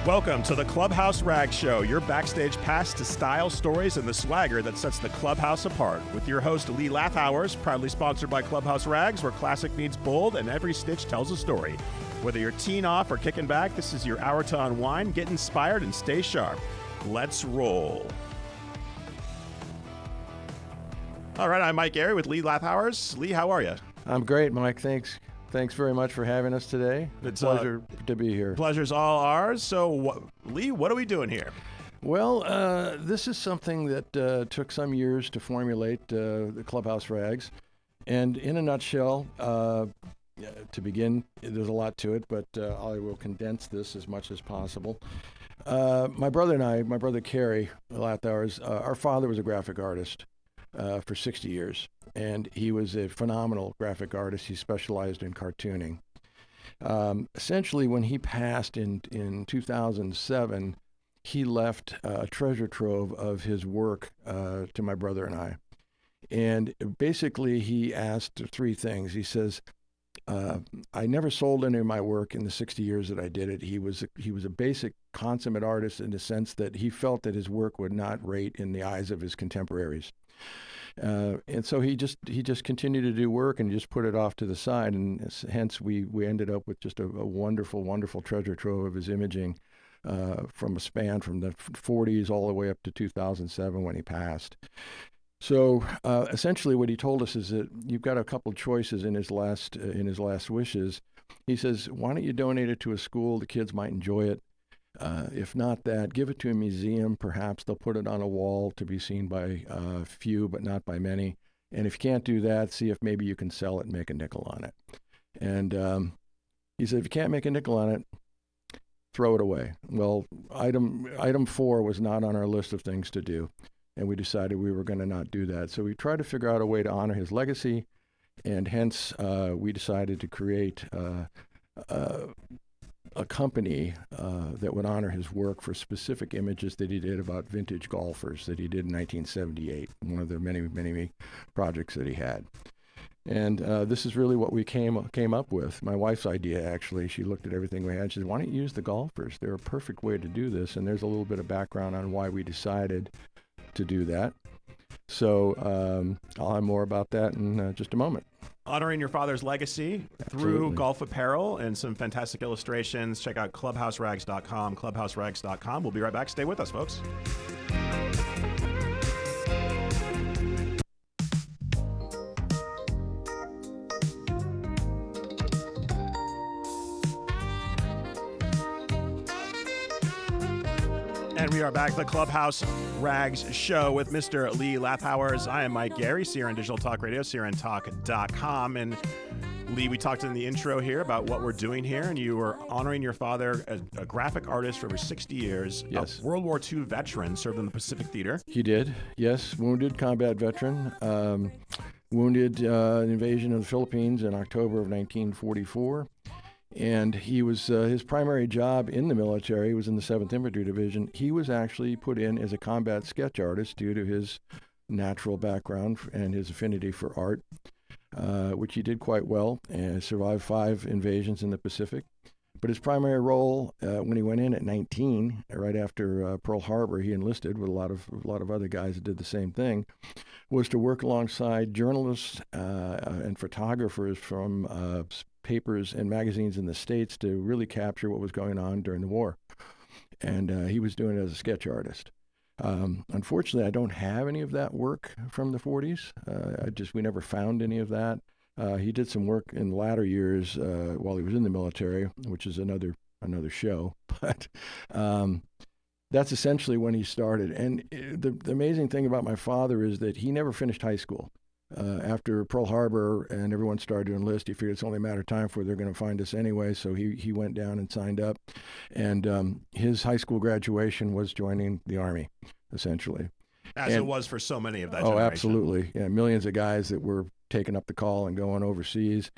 Welcome to the Clubhouse Rag Show, your backstage pass to style, stories, and the swagger that sets the Clubhouse apart. With your host, Lee Lathouwers, proudly sponsored by Clubhouse Rags, where classic meets bold and every stitch tells a story. Whether you're teeing off or kicking back, this is your hour to unwind, get inspired, and stay sharp. Let's roll. All right, I'm Mike Gary with Lee Lathouwers. Lee, how are you? I'm great, Mike. Thanks. Thanks very much for having us today. It's a pleasure to be here. Pleasure's all ours. So, Lee, what are we doing here? Well, this is something that took some years to formulate, the Clubhouse Rags. And in a nutshell, to begin, there's a lot to it, but I will condense this as much as possible. My brother and I, my brother Kerry Lathouwers, our father was a graphic artist for 60 years. And he was a phenomenal graphic artist. He specialized in cartooning. Essentially, when he passed in 2007, he left a treasure trove of his work to my brother and I. And basically, he asked three things. He says, I never sold any of my work in the 60 years that I did it. He was a basic consummate artist in the sense that he felt that his work would not rate in the eyes of his contemporaries. And so he just continued to do work and just put it off to the side, and hence we ended up with just a wonderful, wonderful treasure trove of his imaging from a span from the 40s all the way up to 2007 when he passed. So essentially, what he told us is that you've got a couple of choices in his last wishes. He says, "Why don't you donate it to a school? The kids might enjoy it. If not that, give it to a museum. Perhaps they'll put it on a wall to be seen by few, but not by many. And if you can't do that, see if maybe you can sell it and make a nickel on it." And he said, if you can't make a nickel on it, throw it away. Well, item 4 was not on our list of things to do, and we decided we were going to not do that. So we tried to figure out a way to honor his legacy, and hence we decided to create a company that would honor his work for specific images that he did about vintage golfers that he did in 1978, one of the many, many projects that he had. And this is really what we came up with. My wife's idea, actually. She looked at everything we had. She said, why don't you use the golfers? They're a perfect way to do this. And there's a little bit of background on why we decided to do that. So I'll have more about that in just a moment. Honoring your father's legacy through golf apparel and some fantastic illustrations. Check out clubhouserags.com, clubhouserags.com. We'll be right back. Stay with us, folks. And we are back, the Clubhouse Rags Show with Mr. Lee Lathouwers. I am Mike Gary, CRN Digital Talk Radio, CRNTalk.com. And Lee, we talked in the intro here about what we're doing here, and you were honoring your father, a graphic artist for over 60 years. Yes. A World War II veteran, served in the Pacific Theater. He did, yes. Wounded combat veteran. Wounded invasion of the Philippines in October of 1944. And he was his primary job in the military was in the 7th Infantry Division. He was actually put in as a combat sketch artist due to his natural background and his affinity for art, which he did quite well, and survived 5 invasions in the Pacific. But his primary role, when he went in at 19, right after Pearl Harbor, he enlisted with a lot of other guys that did the same thing, was to work alongside journalists and photographers from papers and magazines in the States to really capture what was going on during the war. And he was doing it as a sketch artist. Unfortunately, I don't have any of that work from the 40s. We never found any of that. He did some work in the latter years while he was in the military, which is another show. But that's essentially when he started. And the amazing thing about my father is that he never finished high school. After Pearl Harbor and everyone started to enlist, he figured it's only a matter of time before they're going to find us anyway. So he went down and signed up. And his high school graduation was joining the Army, essentially. As it was for so many of that generation. Oh, absolutely. Yeah, millions of guys that were taking up the call and going overseas.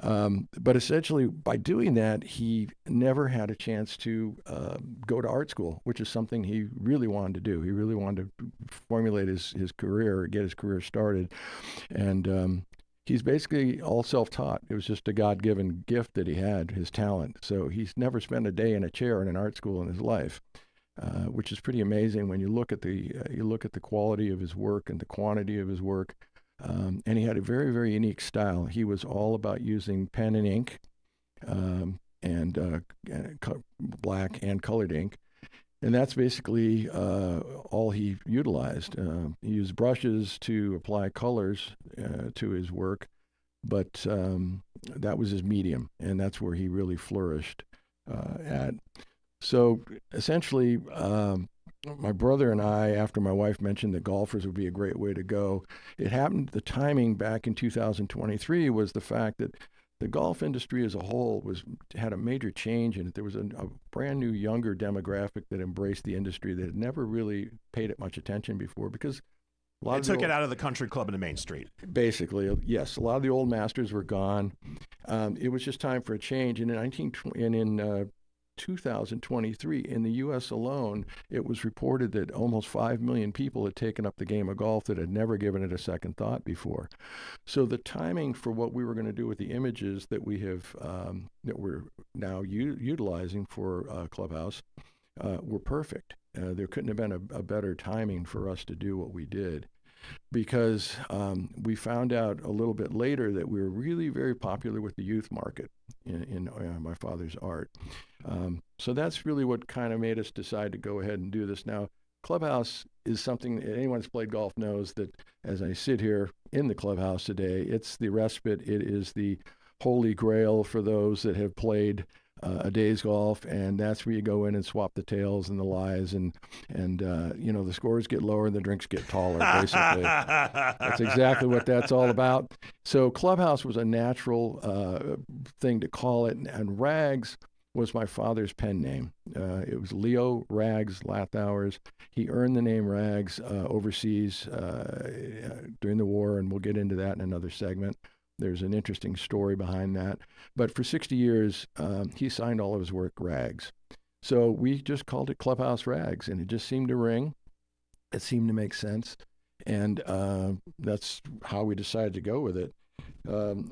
But essentially, by doing that, he never had a chance to go to art school, which is something he really wanted to do. He really wanted to formulate his career, get his career started. And he's basically all self-taught. It was just a God-given gift that he had, his talent. So he's never spent a day in a chair in an art school in his life, which is pretty amazing when you look at the quality of his work and the quantity of his work. And he had a very, very unique style. He was all about using pen and ink, and black and colored ink. And that's basically all he utilized. He used brushes to apply colors to his work, but that was his medium, and that's where he really flourished at. So essentially, my brother and I, after my wife mentioned that golfers would be a great way to go, it happened, the timing back in 2023 was the fact that the golf industry as a whole had a major change in it. There was a brand new younger demographic that embraced the industry that had never really paid it much attention before, because It took it out of the country club into Main Street. Basically, yes. A lot of the old masters were gone. It was just time for a change. And in 2023, in the U.S. alone, it was reported that almost 5 million people had taken up the game of golf that had never given it a second thought before. So the timing for what we were going to do with the images that we have, that we're now utilizing for Clubhouse, were perfect. There couldn't have been a better timing for us to do what we did, because we found out a little bit later that we were really very popular with the youth market in my father's art. So that's really what kind of made us decide to go ahead and do this. Now, Clubhouse is something anyone who's played golf knows that as I sit here in the clubhouse today, it's the respite. It is the holy grail for those that have played a day's golf, and that's where you go in and swap the tails and the lies, and the scores get lower and the drinks get taller, basically. That's exactly what that's all about. So Clubhouse was a natural thing to call it, and Rags was my father's pen name. It was Leo Rags Lathouwers. He earned the name Rags overseas during the war, and we'll get into that in another segment. There's an interesting story behind that. But for 60 years, he signed all of his work Rags. So we just called it Clubhouse Rags, and it just seemed to ring. It seemed to make sense. And that's how we decided to go with it,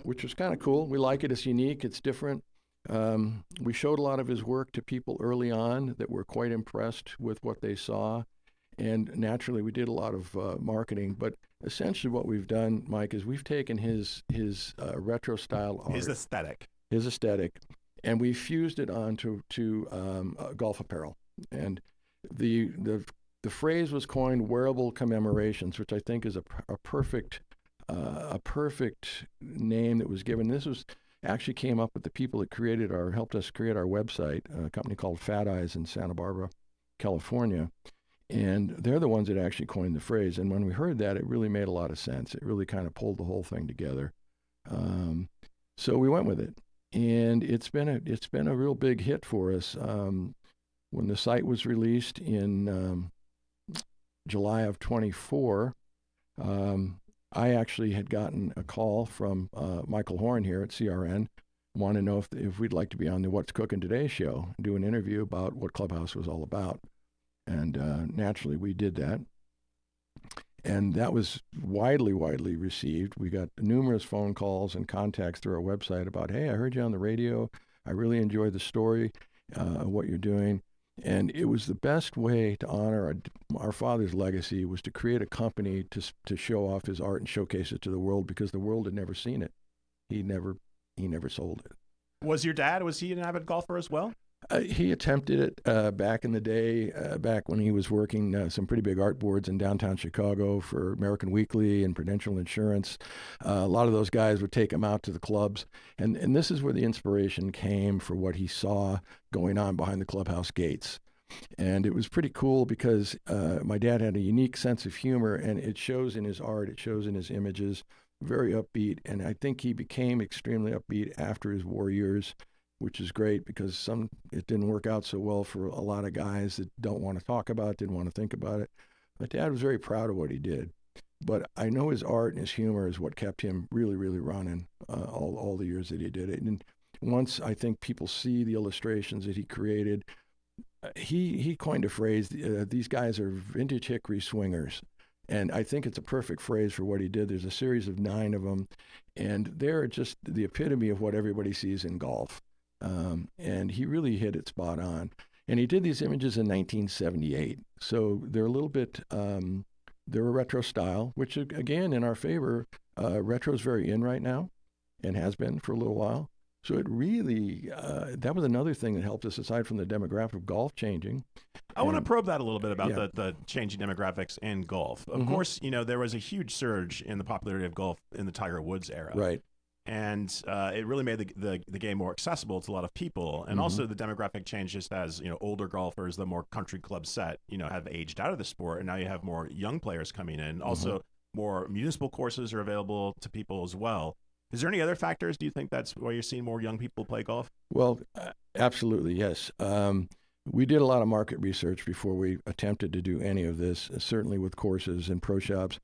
which was kind of cool. We like it. It's unique. It's different. We showed a lot of his work to people early on that were quite impressed with what they saw. And naturally, we did a lot of marketing. But essentially what we've done, Mike, is we've taken his retro style art. His aesthetic. And we fused it onto golf apparel. And the phrase was coined wearable commemorations, which I think is a perfect name that was given. This was actually came up with the people that helped us create our website, a company called Fat Eyes in Santa Barbara, California. And they're the ones that actually coined the phrase. And when we heard that, it really made a lot of sense. It really kind of pulled the whole thing together. So we went with it, and it's been a real big hit for us. When the site was released in July of 24, I actually had gotten a call from Michael Horn here at CRN, wanted to know if we'd like to be on the What's Cooking Today show, do an interview about what Clubhouse was all about. And naturally, we did that. And that was widely received. We got numerous phone calls and contacts through our website about, hey, I heard you on the radio. I really enjoyed the story, what you're doing. And it was the best way to honor our father's legacy, was to create a company to show off his art and showcase it to the world, because the world had never seen it. He never sold it. Was your dad, was he an avid golfer as well? He attempted it back in the day, back when he was working some pretty big art boards in downtown Chicago for American Weekly and Prudential Insurance. A lot of those guys would take him out to the clubs. And this is where the inspiration came for what he saw going on behind the clubhouse gates. And it was pretty cool because my dad had a unique sense of humor, and it shows in his art, it shows in his images, very upbeat. And I think he became extremely upbeat after his war years, which is great, because it didn't work out so well for a lot of guys that don't want to talk about it, didn't want to think about it. My dad was very proud of what he did. But I know his art and his humor is what kept him really, really running all the years that he did it. And once I think people see the illustrations that he created, he coined a phrase, these guys are vintage hickory swingers. And I think it's a perfect phrase for what he did. There's a series of 9 of them, and they're just the epitome of what everybody sees in golf. And he really hit it spot on. And he did these images in 1978. So they're a little bit, they're a retro style, which again, in our favor, retro is very in right now and has been for a little while. So it really, that was another thing that helped us, aside from the demographic of golf changing. I want to probe that a little bit about the changing demographics in golf. Of course, there was a huge surge in the popularity of golf in the Tiger Woods era. Right. And it really made the game more accessible to a lot of people. And also the demographic changed just as, older golfers, the more country club set, have aged out of the sport. And now you have more young players coming in. Also, more municipal courses are available to people as well. Is there any other factors? Do you think that's why you're seeing more young people play golf? Well, absolutely, yes. We did a lot of market research before we attempted to do any of this, certainly with courses and pro shops.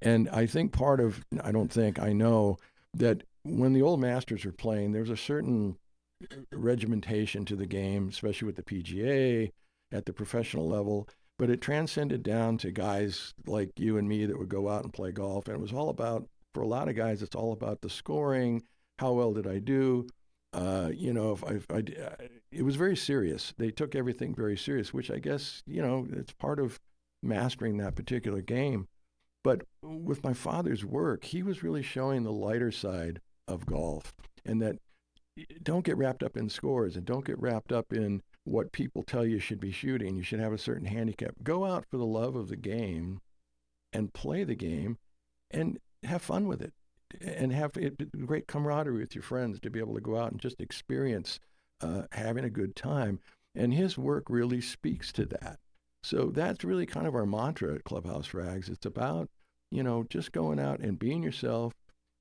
And I think I know that when the old masters were playing, there's a certain regimentation to the game, especially with the PGA at the professional level. But it transcended down to guys like you and me that would go out and play golf. And it was all about, for a lot of guys, it's all about the scoring. How well did I do? It was very serious. They took everything very serious, which I guess, it's part of mastering that particular game. But with my father's work, he was really showing the lighter side of golf, and that don't get wrapped up in scores and don't get wrapped up in what people tell you should be shooting. You should have a certain handicap. Go out for the love of the game and play the game and have fun with it. And have great camaraderie with your friends to be able to go out and just experience having a good time. And his work really speaks to that. So that's really kind of our mantra at Clubhouse Rags. It's about, just going out and being yourself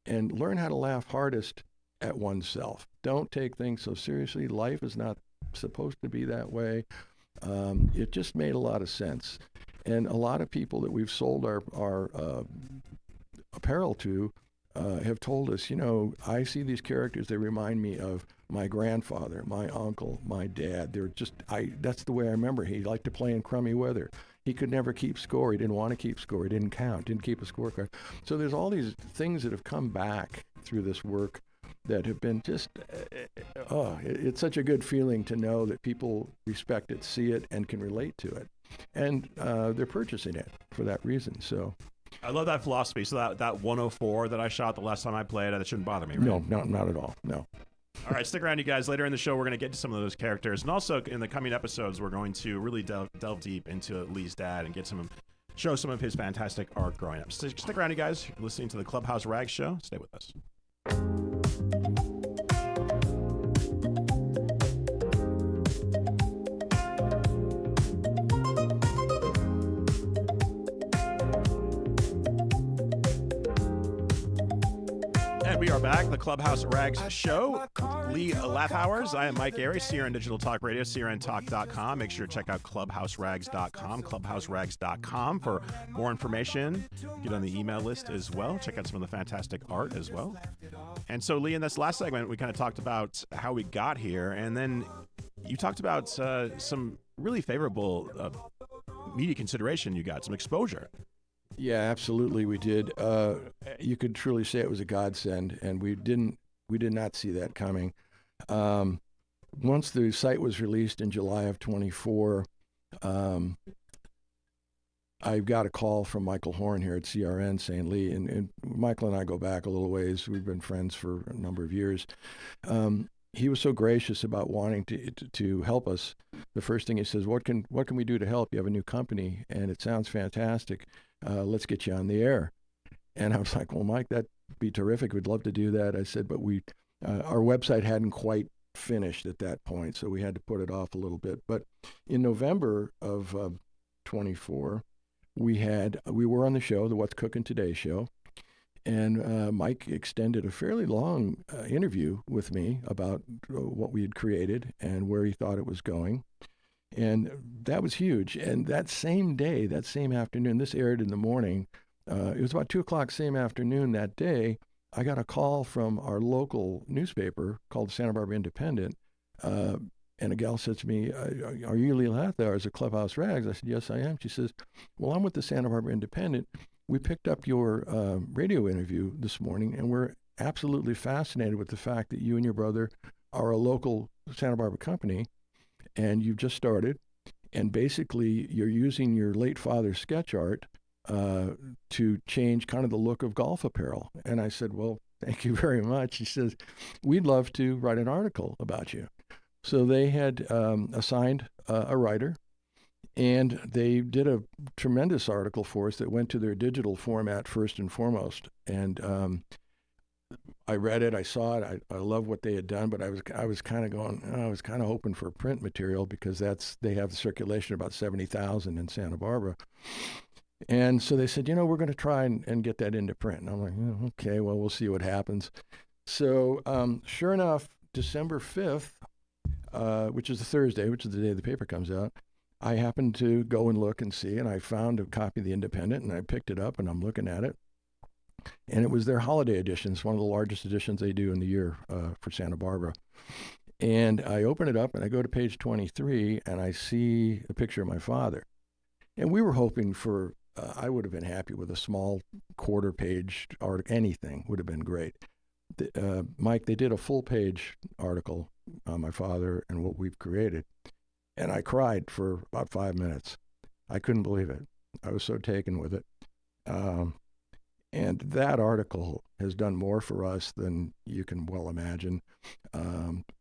and learn how to laugh hardest at oneself. Don't take things so seriously. Life is not supposed to be that way. It just made a lot of sense. And a lot of people that we've sold our apparel to have told us, I see these characters, they remind me of my grandfather, my uncle, my dad. That's the way I remember. He liked to play in crummy weather. He could never keep score. He didn't want to keep score. He didn't count, didn't keep a scorecard. So there's all these things that have come back through this work that have been just, it's such a good feeling to know that people respect it, see it, and can relate to it. And they're purchasing it for that reason. So I love that philosophy. So that 104 that I shot the last time I played, that shouldn't bother me, right? No, not at all. No. All right, stick around, you guys. Later in the show, we're going to get to some of those characters. And also, in the coming episodes, we're going to really delve deep into Lee's dad and show some of his fantastic art growing up. Stick around, you guys. You're listening to the Clubhouse Rags Show. Stay with us. And we are back, the Clubhouse Rags Show. Lee Lathouwers. I am Mike Airy, CRN Digital Talk Radio, crntalk.com. Make sure to check out clubhouserags.com, clubhouserags.com for more information. Get on the email list as well. Check out some of the fantastic art as well. And so, Lee, in this last segment, we kind of talked about how we got here, and then you talked about some really favorable media consideration you got, some exposure. Yeah, absolutely, we did. You could truly say it was a godsend, and we did not see that coming. Once the site was released in July of 24, I got a call from Michael Horn here at CRN saying, Lee, and Michael and I go back a little ways. We've been friends for a number of years. He was so gracious about wanting to help us. The first thing he says, what can we do to help? You have a new company, and it sounds fantastic. Let's get you on the air. And I was like, well, Mike, that'd be terrific. We'd love to do that. I said, but our website hadn't quite finished at that point, so we had to put it off a little bit. But in November of 24, we were on the show, the What's Cooking Today show, and Mike extended a fairly long interview with me about what we had created and where he thought it was going. And that was huge. And that same day, that same afternoon, this aired in the morning, it was about 2 o'clock same afternoon that day, I got a call from our local newspaper called Santa Barbara Independent And a gal said to me, "Are you Lee Lathouwers at Clubhouse Rags?" I said, "Yes, I am." She says, "Well, I'm with the Santa Barbara Independent. We picked up your radio interview this morning, and we're absolutely fascinated with the fact that you and your brother are a local Santa Barbara company, and you've just started. And basically, you're using your late father's sketch art to change kind of the look of golf apparel." And I said, "Well, thank you very much." She says, "We'd love to write an article about you." So they had assigned a writer, and they did a tremendous article for us that went to their digital format first and foremost. And I read it, I saw it, I love what they had done, but I was kind of going, I was kind of hoping for print material because they have the circulation of about 70,000 in Santa Barbara. And so they said, we're going to try and get that into print. And I'm like, okay, well, we'll see what happens. So sure enough, December 5th, which is a Thursday, which is the day the paper comes out, I happened to go and look and see, and I found a copy of the Independent, and I picked it up, and I'm looking at it. And it was their holiday edition. It's one of the largest editions they do in the year for Santa Barbara. And I open it up, and I go to page 23, and I see a picture of my father. And we were hoping for, I would have been happy with a small quarter-page article. Anything would have been great. Mike, they did a full-page article on my father and what we've created. And I cried for about 5 minutes. I couldn't believe it. I was so taken with it. And that article has done more for us than you can well imagine.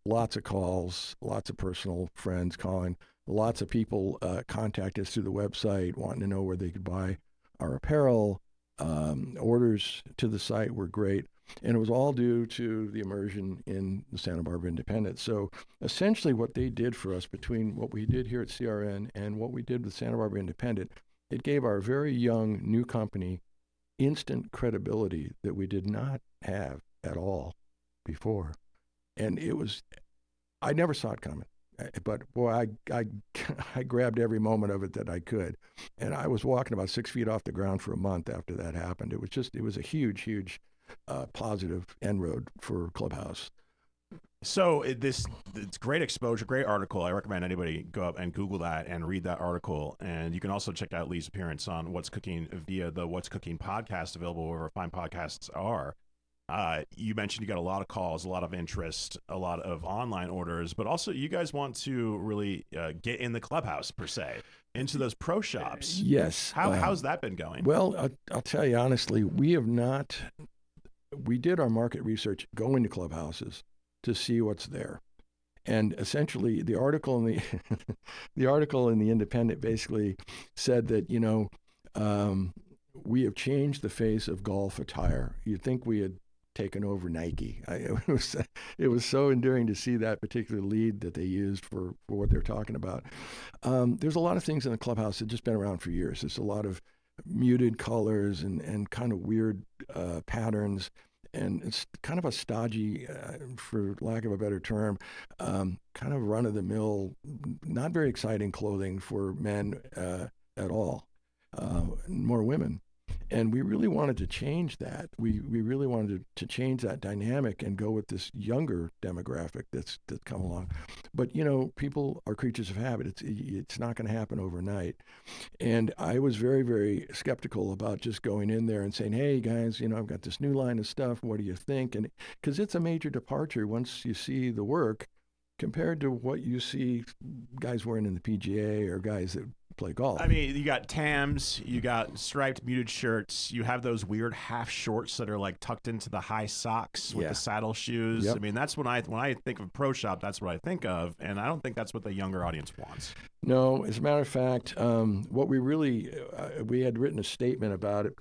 Lots of calls, lots of personal friends calling, lots of people contact us through the website wanting to know where they could buy our apparel. Orders to the site were great. And it was all due to the immersion in the Santa Barbara Independent. So essentially what they did for us, between what we did here at CRN and what we did with Santa Barbara Independent, it gave our very young new company instant credibility that we did not have at all before. And I never saw it coming. But boy, I grabbed every moment of it that I could. And I was walking about 6 feet off the ground for a month after that happened. It was a huge positive inroad for Clubhouse. So it's great exposure, great article. I recommend anybody go up and Google that and read that article. And you can also check out Lee's appearance on What's Cooking via the What's Cooking podcast, available wherever fine podcasts are. You mentioned you got a lot of calls, a lot of interest, a lot of online orders, but also you guys want to really get in the Clubhouse, per se, into those pro shops. Yes. How's that been going? Well, I'll tell you honestly, we did our market research going to clubhouses to see what's there. And essentially the article in the article in the Independent basically said that, we have changed the face of golf attire. You'd think we had taken over Nike. It was so endearing to see that particular lead that they used for what they're talking about. There's a lot of things in the Clubhouse that have just been around for years. There's a lot of muted colors and kind of weird patterns. And it's kind of a stodgy, for lack of a better term, kind of run-of-the-mill, not very exciting clothing for men at all, more women. And we really wanted to change that. We really wanted to change that dynamic and go with this younger demographic that's come along. But, people are creatures of habit. It's not going to happen overnight. And I was very, very skeptical about just going in there and saying, "Hey, guys, I've got this new line of stuff. What do you think?" And because it's a major departure once you see the work compared to what you see guys wearing in the PGA or guys that play golf. I mean, you got Tams, you got striped muted shirts, you have those weird half shorts that are like tucked into the high socks with the saddle shoes. Yep. I mean, that's when I think of pro shop, that's what I think of, and I don't think that's what the younger audience wants. No, as a matter of fact, what we really, we had written a statement about it,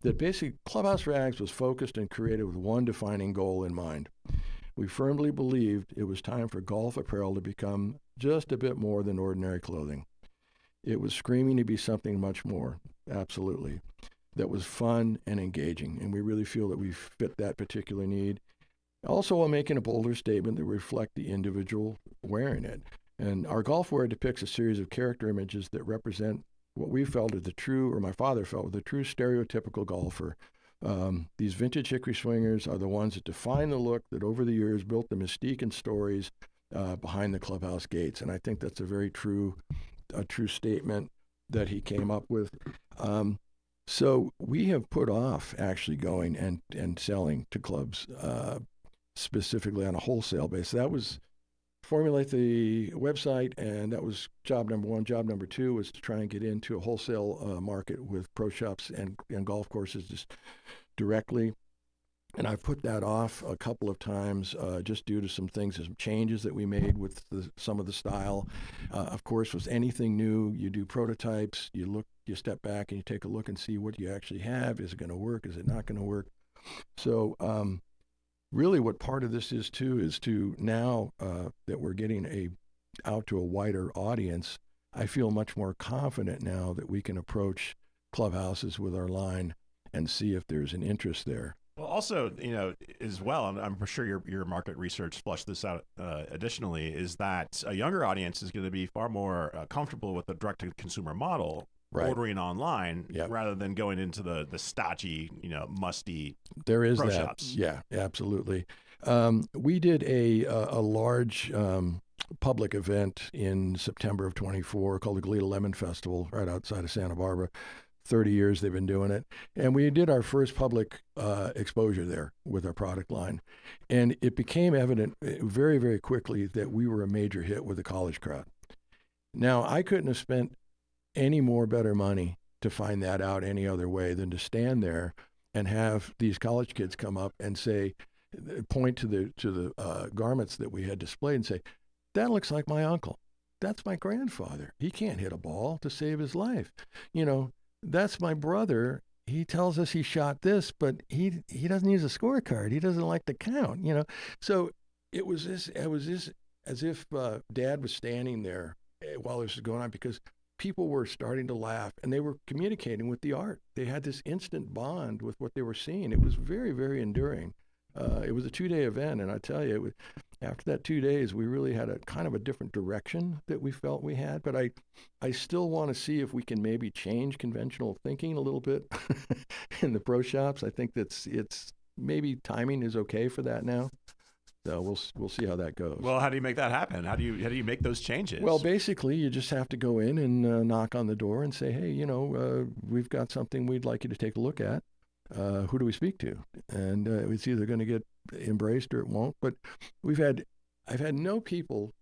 that basically Clubhouse Rags was focused and created with one defining goal in mind. We firmly believed it was time for golf apparel to become just a bit more than ordinary clothing. It was screaming to be something much more, absolutely, that was fun and engaging, and we really feel that we fit that particular need. Also, while making a bolder statement that reflect the individual wearing it. And our golf wear depicts a series of character images that represent what we felt is the true, or my father felt, the true stereotypical golfer. These vintage hickory swingers are the ones that define the look that over the years built the mystique and stories behind the clubhouse gates. And I think that's a true statement that he came up with. So we have put off actually going and selling to clubs specifically on a wholesale basis. That was formulate the website, and that was job number one. Job number two was to try and get into a wholesale market with pro shops and golf courses just directly. And I've put that off a couple of times just due to some things, some changes that we made with some of the style. Of course, with anything new, you do prototypes, you step back and you take a look and see what you actually have. Is it going to work? Is it not going to work? So really what part of this is too is to now that we're getting out to a wider audience, I feel much more confident now that we can approach clubhouses with our line and see if there's an interest there. Well, also, as well, and I'm sure your market research flushed this out additionally, is that a younger audience is going to be far more comfortable with the direct-to-consumer model, right, ordering online, yep, rather than going into the stodgy, musty there is pro that shops. Yeah, absolutely. We did a large public event in September of 24 called the Goleta Lemon Festival right outside of Santa Barbara. 30 years they've been doing it. And we did our first public exposure there with our product line. And it became evident very, very quickly that we were a major hit with the college crowd. Now, I couldn't have spent any more better money to find that out any other way than to stand there and have these college kids come up and point to the garments that we had displayed and say, that looks like my uncle. That's my grandfather. He can't hit a ball to save his life. That's my brother. He tells us he shot this, but he doesn't use a scorecard. He doesn't like to count, So it was as if Dad was standing there while this was going on, because people were starting to laugh and they were communicating with the art. They had this instant bond with what they were seeing. It was very, very enduring. It was a 2-day event, and I tell you, after that 2 days, we really had a kind of a different direction that we felt we had. But I still want to see if we can maybe change conventional thinking a little bit in the pro shops. I think it's maybe timing is okay for that now. So we'll see how that goes. Well, how do you make that happen? How do you make those changes? Well, basically, you just have to go in and knock on the door and say, hey, we've got something we'd like you to take a look at. Who do we speak to? And it's either going to get embraced or it won't. But I've had no people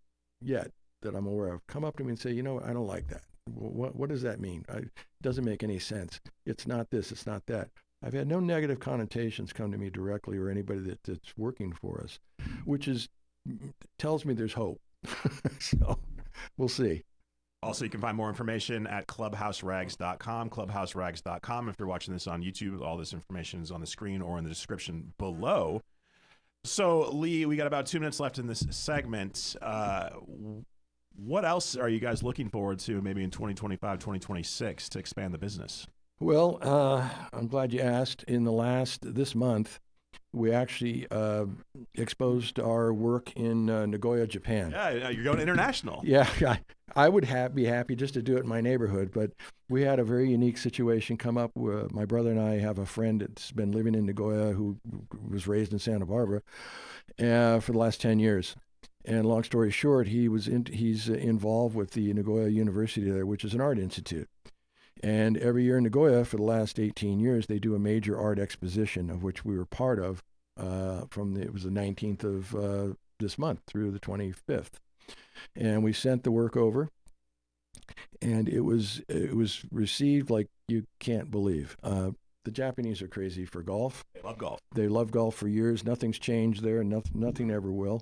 yet that I'm aware of come up to me and say, I don't like that. What does that mean? It doesn't make any sense. It's not this, it's not that. I've had no negative connotations come to me directly or anybody that's working for us, which tells me there's hope. So we'll see. Also, you can find more information at clubhouserags.com, clubhouserags.com. If you're watching this on YouTube, all this information is on the screen or in the description below. So, Lee, we got about 2 minutes left in this segment. What else are you guys looking forward to maybe in 2025, 2026 to expand the business? Well, I'm glad you asked. This month, we actually exposed our work in Nagoya, Japan. Yeah, you're going international. Yeah, I would be happy just to do it in my neighborhood, but we had a very unique situation come up. My brother and I have a friend that's been living in Nagoya who was raised in Santa Barbara for the last 10 years. And long story short, he's involved with the Nagoya University there, which is an art institute. And every year in Nagoya for the last 18 years, they do a major art exposition, of which we were part of it was the 19th of this month through the 25th. And we sent the work over, and it was received like you can't believe. The Japanese are crazy for golf. They love golf. They love golf for years. Nothing's changed there. Nothing ever will.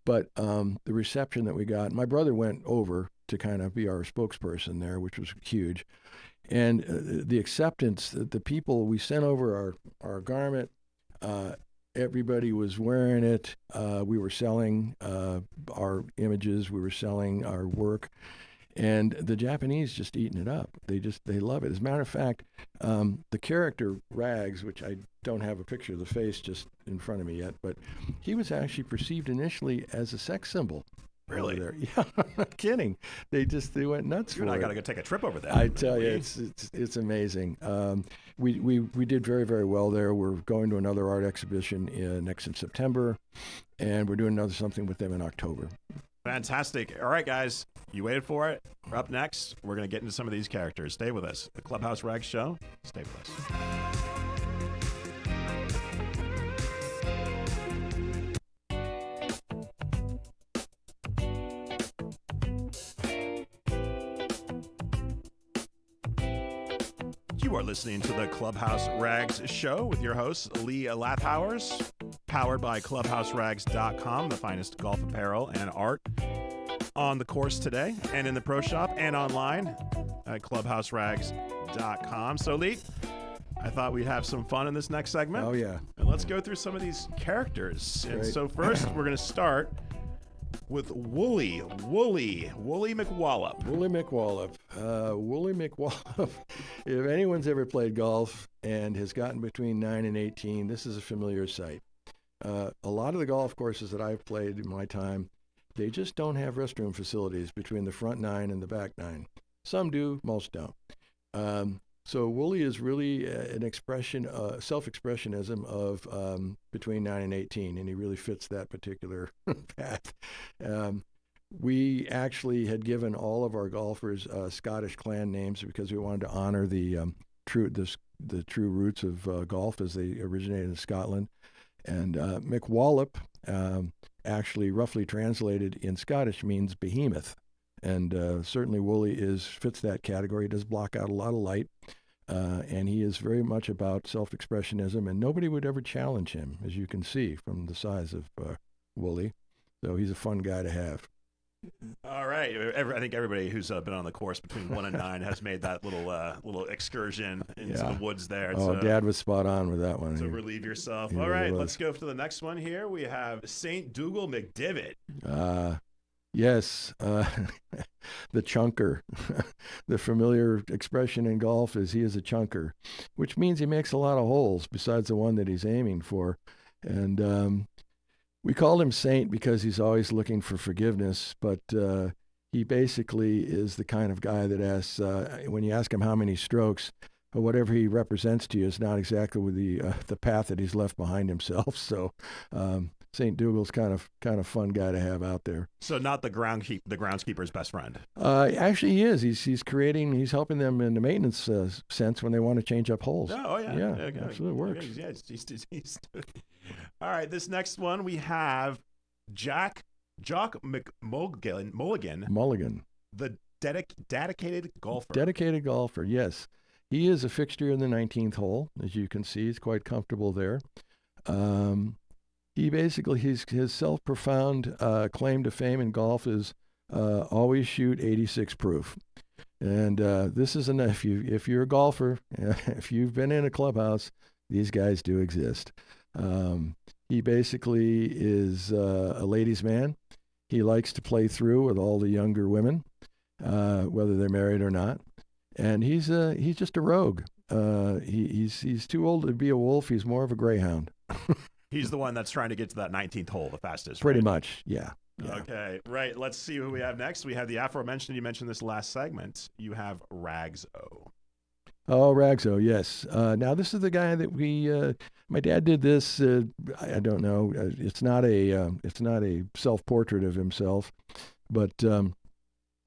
But the reception that we got, my brother went over to kind of be our spokesperson there, which was huge. And the acceptance, the people, we sent over our garment, everybody was wearing it. We were selling our images, we were selling our work, and the Japanese just eating it up. They love it. As a matter of fact, the character Rags, which I don't have a picture of the face just in front of me yet, but he was actually perceived initially as a sex symbol. Really? over there. Yeah, I'm not kidding. They went nuts You for and I it. got to go take a trip over there. I tell you, it's amazing. We did very, very well there. We're going to another art exhibition next in September, and we're doing something with them in October. Fantastic. All right, guys, you waited for it. Up next, we're going to get into some of these characters. Stay with us. The Clubhouse Rags Show. Stay with us. You are listening to the Clubhouse Rags Show with your host, Lee Lathouwers, powered by ClubhouseRags.com, the finest golf apparel and art on the course today, and in the pro shop and online at ClubhouseRags.com. So, Lee, I thought we'd have some fun in this next segment. Oh, yeah. And let's go through some of these characters. And so first, we're going to start with Wooly McWallop. Wooly McWallop. If anyone's ever played golf and has gotten between 9 and 18, this is a familiar sight. A lot of the golf courses that I've played in my time, they just don't have restroom facilities between the front 9 and the back 9. Some do, most don't. So Wooly is really an expression, self-expressionism of between 9 and 18, and he really fits that particular path. We actually had given all of our golfers Scottish clan names because we wanted to honor the true roots of golf as they originated in Scotland. And McWallop, actually roughly translated in Scottish, means behemoth. And certainly Wooly fits that category. He does block out a lot of light. And he is very much about self-expressionism, and nobody would ever challenge him, as you can see from the size of Wooly. So he's a fun guy to have. All right. I think everybody who's been on the course between 1 and 9 has made that little excursion into the woods there. Dad was spot on with that one. To relieve yourself. All right, really let's go to the next one here. We have St. Dougal McDivitt. Yes, the chunker. The familiar expression in golf is he is a chunker, which means he makes a lot of holes besides the one that he's aiming for. And we call him Saint because he's always looking for forgiveness, but he basically is the kind of guy that asks, when you ask him how many strokes, whatever he represents to you is not exactly with the path that he's left behind himself. So St. Dougal's kind of fun guy to have out there. So not the groundskeeper's best friend. Actually, he is. He's helping them in the maintenance sense when they want to change up holes. Oh yeah, yeah, absolutely works. Yeah, all right, this next one we have Jock Mulligan, the dedicated golfer. Dedicated golfer, yes. He is a fixture in the 19th hole, as you can see. He's quite comfortable there. He basically, his self-profound claim to fame in golf is always shoot 86 proof. And this is enough. If you're a golfer, if you've been in a clubhouse, these guys do exist. He basically is a ladies' man. He likes to play through with all the younger women, whether they're married or not. And he's just a rogue. He's too old to be a wolf. He's more of a greyhound. He's the one that's trying to get to that 19th hole the fastest. Pretty right? much, yeah. Okay, right. Let's see who we have next. We have the aforementioned. You mentioned this last segment. You have Rags-O. Oh, Rags-O, yes. Now this is the guy that my dad did this. I don't know. It's not a self-portrait of himself, but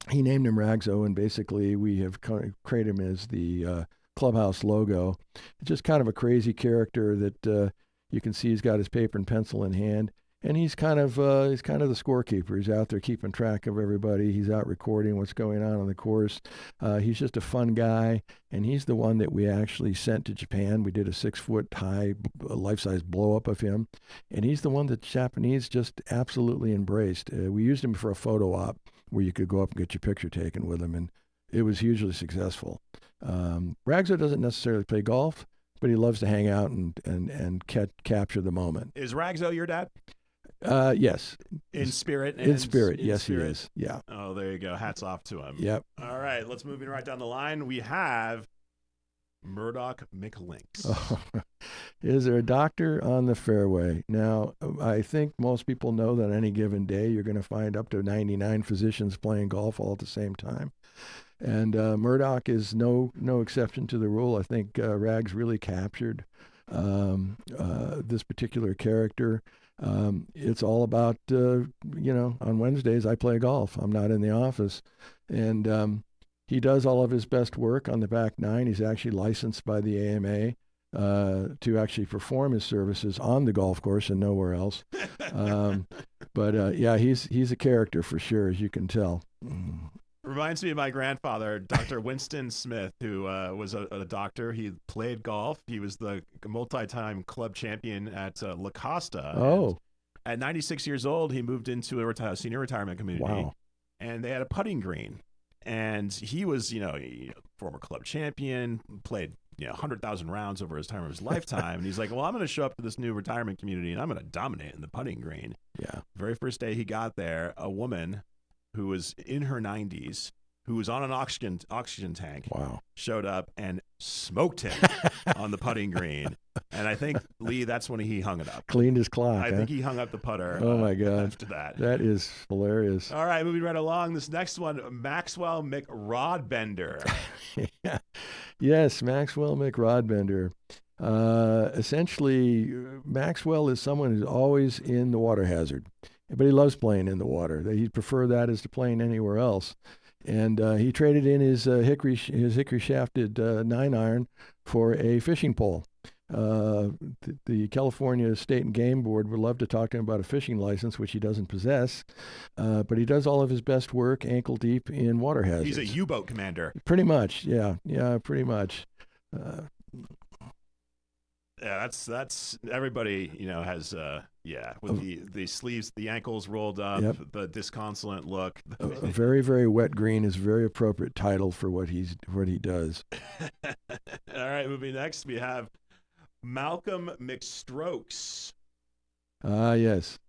he named him Rags-O, and basically we have created him as the clubhouse logo. It's just kind of a crazy character that you can see he's got his paper and pencil in hand, and he's kind of the scorekeeper. He's out there keeping track of everybody. He's out recording what's going on the course. He's just a fun guy, and he's the one that we actually sent to Japan. We did a 6-foot-high life-size blow-up of him, and he's the one that the Japanese just absolutely embraced. We used him for a photo op where you could go up and get your picture taken with him, and it was hugely successful. Rags-O doesn't necessarily play golf, but he loves to hang out and capture the moment. Is Rags-O your dad? Yes. In spirit? In spirit, yes, he is. Yeah. Oh, there you go. Hats off to him. Yep. All right, let's move in right down the line. We have Murdoch McLinks. Oh, Is there a doctor on the fairway? Now, I think most people know that on any given day you're going to find up to 99 physicians playing golf all at the same time. And Murdoch is no exception to the rule. I think Rags really captured this particular character. It's all about, on Wednesdays I play golf. I'm not in the office. And he does all of his best work on the back nine. He's actually licensed by the AMA to actually perform his services on the golf course and nowhere else. But he's a character for sure, as you can tell. Reminds me of my grandfather, Dr. Winston Smith, who was a doctor. He played golf. He was the multi-time club champion at La Costa. Oh. And at 96 years old, he moved into a senior retirement community. Wow. And they had a putting green. And he was, former club champion, played 100,000 rounds over his time of his lifetime. And he's like, well, I'm going to show up to this new retirement community, and I'm going to dominate in the putting green. Yeah. Very first day he got there, a woman who was in her 90s, who was on an oxygen tank, wow, showed up and smoked him on the putting green. And I think, Lee, that's when he hung it up. Cleaned his clock. I think he hung up the putter. Oh, my God. After that. That is hilarious. All right, moving right along. This next one, Maxwell McRodbender. Yeah. Yes, Maxwell McRodbender. Essentially, Maxwell is someone who's always in the water hazard. But he loves playing in the water. He'd prefer that as to playing anywhere else. And he traded in his hickory shafted 9-iron for a fishing pole. The California State and Game Board would love to talk to him about a fishing license, which he doesn't possess. But he does all of his best work ankle deep in water hazards. He's a U-boat commander. Pretty much, yeah, pretty much. Yeah, that's everybody, has with the sleeves, the ankles rolled up, yep, the disconsolate look. A very, very wet green is a very appropriate title for what he does. All right, moving next, we have Malcolm McStrokes. Yes.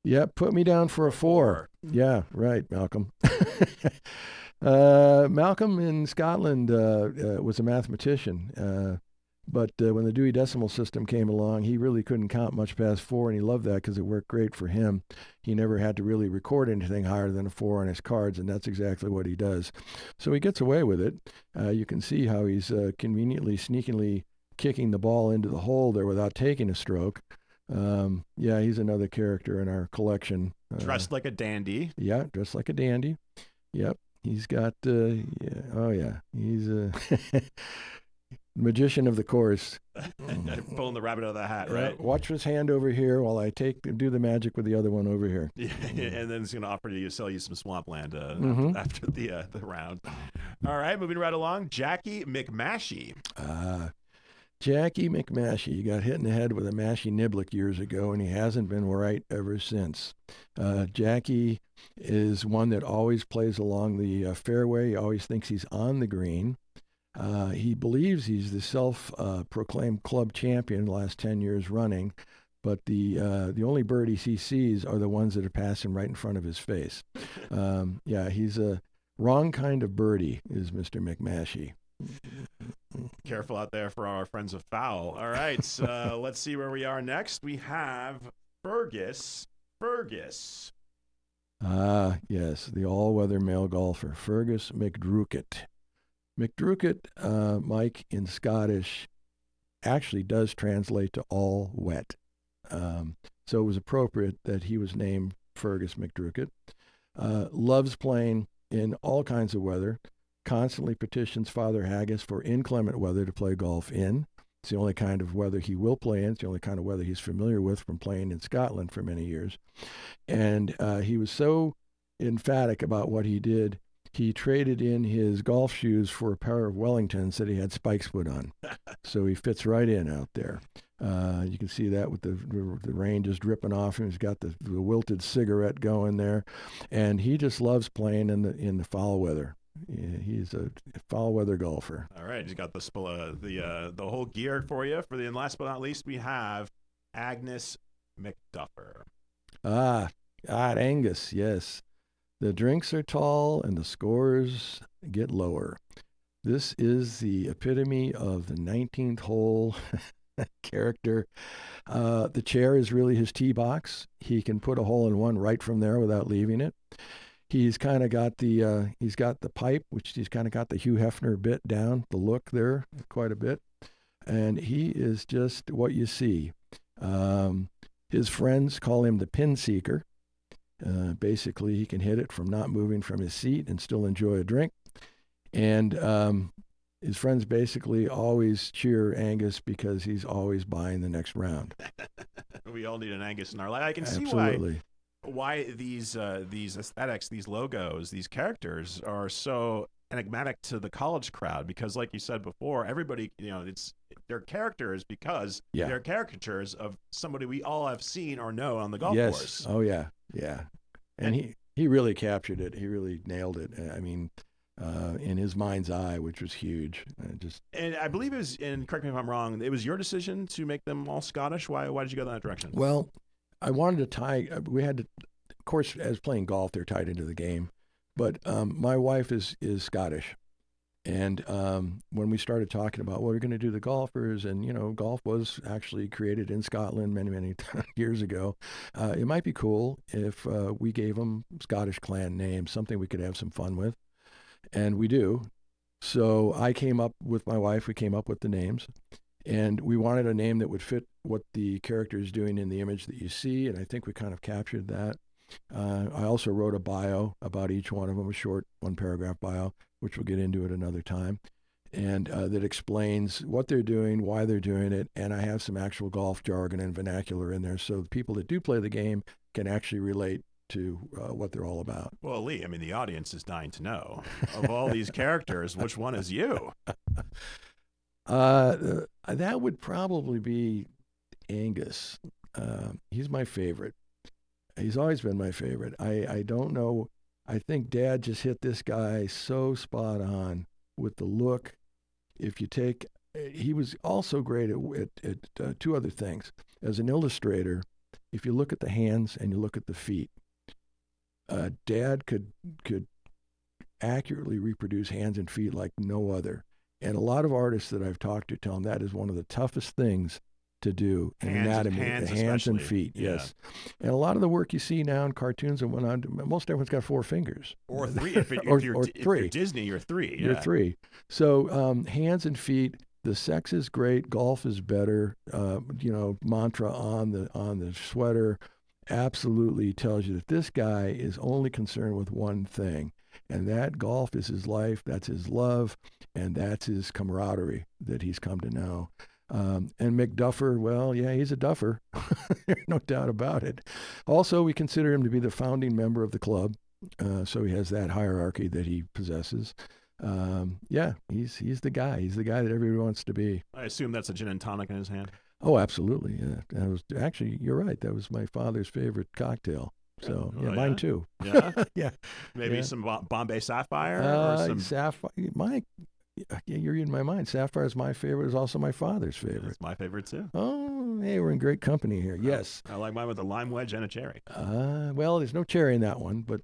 Yep, put me down for a 4. Yeah, right, Malcolm. Malcolm in Scotland was a mathematician. But when the Dewey Decimal System came along, he really couldn't count much past 4, and he loved that because it worked great for him. He never had to really record anything higher than a 4 on his cards, and that's exactly what he does. So he gets away with it. You can see how he's conveniently, sneakily kicking the ball into the hole there without taking a stroke. He's another character in our collection. Dressed like a dandy. Yeah, dressed like a dandy. Yep. He's got, he's a magician of the course. Pulling the rabbit out of the hat, right? Watch his hand over here while I do the magic with the other one over here. Yeah, and then he's going to offer to sell you some swampland after the round. All right, moving right along. Jackie McMashie. Jackie McMashie. He got hit in the head with a mashie niblick years ago, and he hasn't been right ever since. Jackie is one that always plays along the fairway. He always thinks he's on the green. He believes he's the self-proclaimed club champion the last 10 years running, but the only birdies he sees are the ones that are passing right in front of his face. He's a wrong kind of birdie, is Mr. McMashie. Careful out there for our friends of foul. All right, let's see where we are next. We have Fergus. Yes, the all-weather male golfer, Fergus McDruickett. McDruickett, Mike, in Scottish, actually does translate to all wet. So it was appropriate that he was named Fergus McDruickett. Loves playing in all kinds of weather. Constantly petitions Father Haggis for inclement weather to play golf in. It's the only kind of weather he will play in. It's the only kind of weather he's familiar with from playing in Scotland for many years. And he was so emphatic about what he did, he traded in his golf shoes for a pair of Wellingtons that he had spikes put on. So he fits right in out there. You can see that with the rain just dripping off him. He's got the wilted cigarette going there. And he just loves playing in the foul weather. Yeah, he's a foul weather golfer. All right, he's got the whole gear for you. And last but not least, we have Agnes McDuffer. Angus, yes. The drinks are tall and the scores get lower. This is the epitome of the 19th hole character. The chair is really his tee box. He can put a hole in one right from there without leaving it. He's kind of got he's got the pipe, which he's kind of got the Hugh Hefner bit down, the look there quite a bit. And he is just what you see. His friends call him the pin seeker. Basically, he can hit it from not moving from his seat and still enjoy a drink. And his friends basically always cheer Angus because he's always buying the next round. We all need an Angus in our life. I can Absolutely. see why these aesthetics, these logos, these characters are so enigmatic to the college crowd, because like you said before, everybody, they're characters because they're caricatures of somebody we all have seen or know on the golf course. Oh yeah. And he really captured it. He really nailed it. I mean, in his mind's eye, which was huge. And I believe it was, and correct me if I'm wrong, it was your decision to make them all Scottish. Why did you go that direction? Well, I wanted to tie. We had to, of course, as playing golf, they're tied into the game. But my wife is Scottish, and when we started talking about what we're going to do the golfers, and golf was actually created in Scotland many years ago, it might be cool if we gave them Scottish clan names, something we could have some fun with, and we do. So I came up with my wife. We came up with the names, and we wanted a name that would fit what the character is doing in the image that you see, and I think we kind of captured that. I also wrote a bio about each one of them, a short one-paragraph bio, which we'll get into at another time, and that explains what they're doing, why they're doing it, and I have some actual golf jargon and vernacular in there so the people that do play the game can actually relate to what they're all about. Well, Lee, I mean, the audience is dying to know, of all these characters, which one is you? That would probably be Angus. He's my favorite. He's always been my favorite. I don't know. I think Dad just hit this guy so spot on with the look. If you take, he was also great at two other things. As an illustrator, if you look at the hands and you look at the feet, Dad could accurately reproduce hands and feet like no other. And a lot of artists that I've talked to tell him that is one of the toughest things to do in anatomy, the hands and feet, yes. And a lot of the work you see now in cartoons and whatnot, most everyone's got 4 fingers. Or 3. If or you're 3. If you're Disney, you're 3. Yeah. You're 3. So hands and feet, the sex is great, golf is better, mantra on the sweater absolutely tells you that this guy is only concerned with one thing, and that golf is his life, that's his love, and that's his camaraderie that he's come to know. And McDuffer, well, yeah, he's a duffer. No doubt about it. Also, we consider him to be the founding member of the club, so he has that hierarchy that he possesses. He's the guy. He's the guy that everybody wants to be. I assume that's a gin and tonic in his hand. Oh, absolutely. Yeah, that was actually, you're right. That was my father's favorite cocktail. So mine too. Yeah, yeah. Maybe some Bombay Sapphire or some Sapphire. You're reading my mind. Sapphire is my favorite. Is also my father's favorite. It's my favorite too. Oh, hey, we're in great company here. Yes. I like mine with a lime wedge and a cherry. Well, there's no cherry in that one, but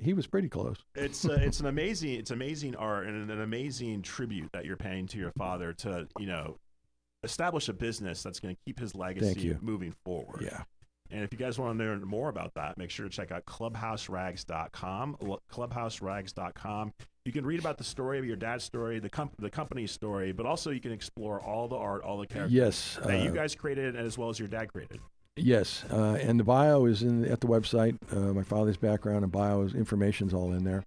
he was pretty close. It's amazing art and an amazing tribute that you're paying to your father to establish a business that's going to keep his legacy moving forward. Yeah. And if you guys want to learn more about that, make sure to check out clubhouserags.com. Clubhouserags.com. You can read about the story of your dad's story, the company's story, but also you can explore all the art, all the characters that you guys created, as well as your dad created. Yes, and the bio is at the website. My father's background and bio information's all in there.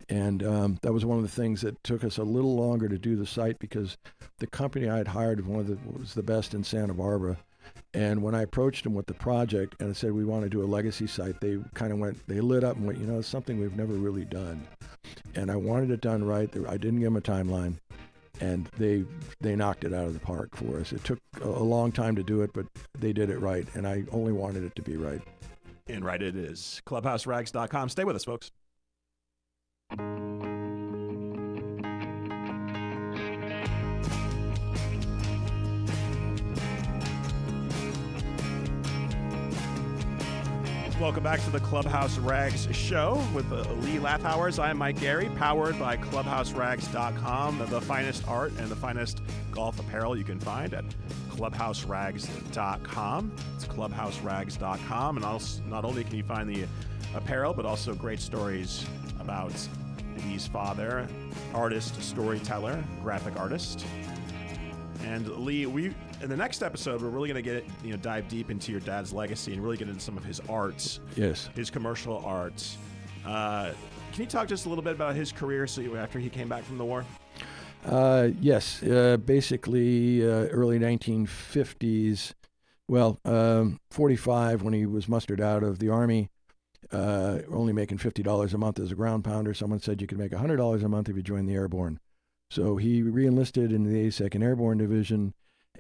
And that was one of the things that took us a little longer to do the site because the company I had hired was the best in Santa Barbara. And when I approached them with the project and I said, we want to do a legacy site, they kind of they lit up and went, it's something we've never really done. And I wanted it done right. I didn't give them a timeline. And they knocked it out of the park for us. It took a long time to do it, but they did it right. And I only wanted it to be right. And right it is. Clubhouserags.com. Stay with us, folks. Welcome back to the Clubhouse Rags Show with Lee Lathouwers. I'm Mike Gary, powered by ClubhouseRags.com, the finest art and the finest golf apparel you can find at clubhouserags.com. It's clubhouserags.com. And also, not only can you find the apparel, but also great stories about Lee's father, artist, storyteller, graphic artist. And Lee, in the next episode, we're really going to dive deep into your dad's legacy and really get into some of his arts. Yes. His commercial arts. Can you talk just a little bit about his career after he came back from the war? Yes. Basically, early 1950s. Well, 45 when he was mustered out of the Army, only making $50 a month as a ground pounder. Someone said you could make $100 a month if you joined the Airborne. So he re-enlisted in the 82nd Airborne Division,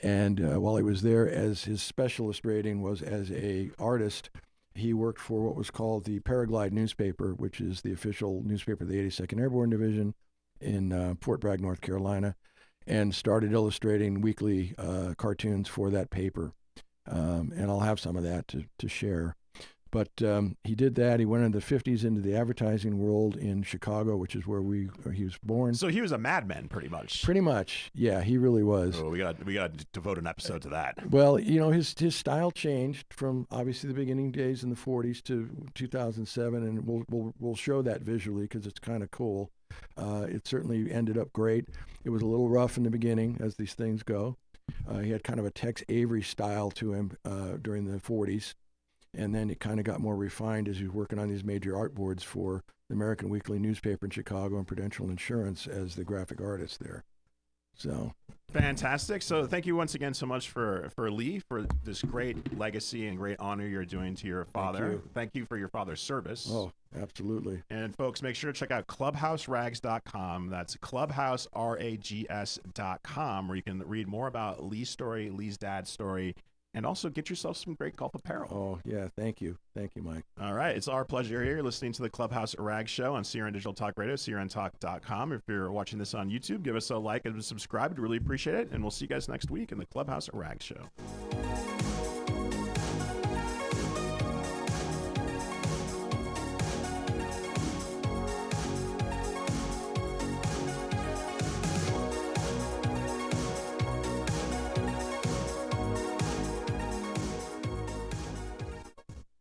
and while he was there, as his specialist rating was as a artist, he worked for what was called the Paraglide newspaper, which is the official newspaper of the 82nd Airborne Division in Fort Bragg, North Carolina, and started illustrating weekly cartoons for that paper. And I'll have some of that to share. But he did that. He went in the 50s into the advertising world in Chicago, which is where he was born. So he was a madman, pretty much. Pretty much, yeah, he really was. Oh, we got to devote an episode to that. Well, his style changed from obviously the beginning days in the 40s to 2007, and we'll show that visually because it's kind of cool. It certainly ended up great. It was a little rough in the beginning, as these things go. He had kind of a Tex Avery style to him during the 40s. And then it kind of got more refined as he was working on these major art boards for the American Weekly newspaper in Chicago and Prudential Insurance as the graphic artist there. So fantastic. So thank you once again so much for Lee, for this great legacy and great honor you're doing to your father. Thank you for your father's service. Oh, absolutely. And folks, make sure to check out clubhouserags.com. That's clubhouserags.com, where you can read more about Lee's story, Lee's dad's story, and also get yourself some great golf apparel. Oh, yeah. Thank you. Thank you, Mike. All right. It's our pleasure here. You're listening to the Clubhouse Rags Show on CRN Digital Talk Radio, crntalk.com. If you're watching this on YouTube, give us a like and subscribe. We'd really appreciate it. And we'll see you guys next week in the Clubhouse Rags Show.